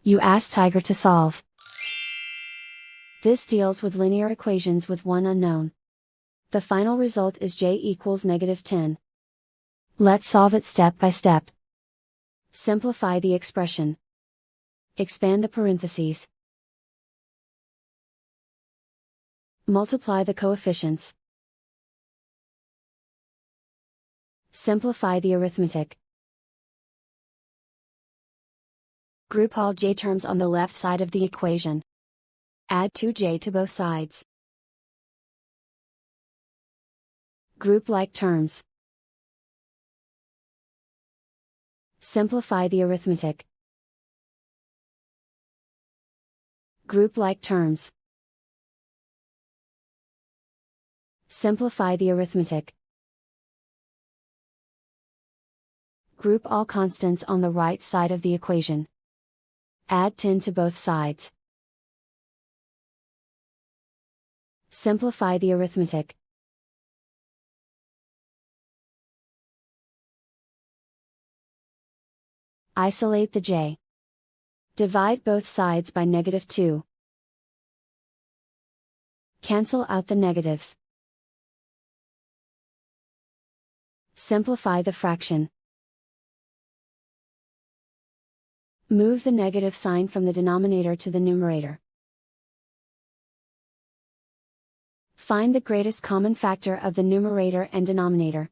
You ask Tiger to solve. This deals with linear equations with one unknown. The final result is j equals -10. Let's solve it step by step. Simplify the expression. Expand the parentheses. Multiply the coefficients. Simplify the arithmetic. Group all j terms on the left side of the equation. Add 2j to both sides. Group like terms. Simplify the arithmetic. Group like terms. Simplify the arithmetic. Group all constants on the right side of the equation. Add 10 to both sides. Simplify the arithmetic. Isolate the j. Divide both sides by -2. Cancel out the negatives. Simplify the fraction. Move the negative sign from the denominator to the numerator. Find the greatest common factor of the numerator and denominator.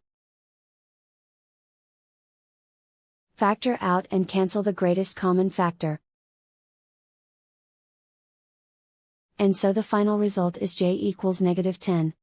Factor out and cancel the greatest common factor. And so the final result is j equals -10.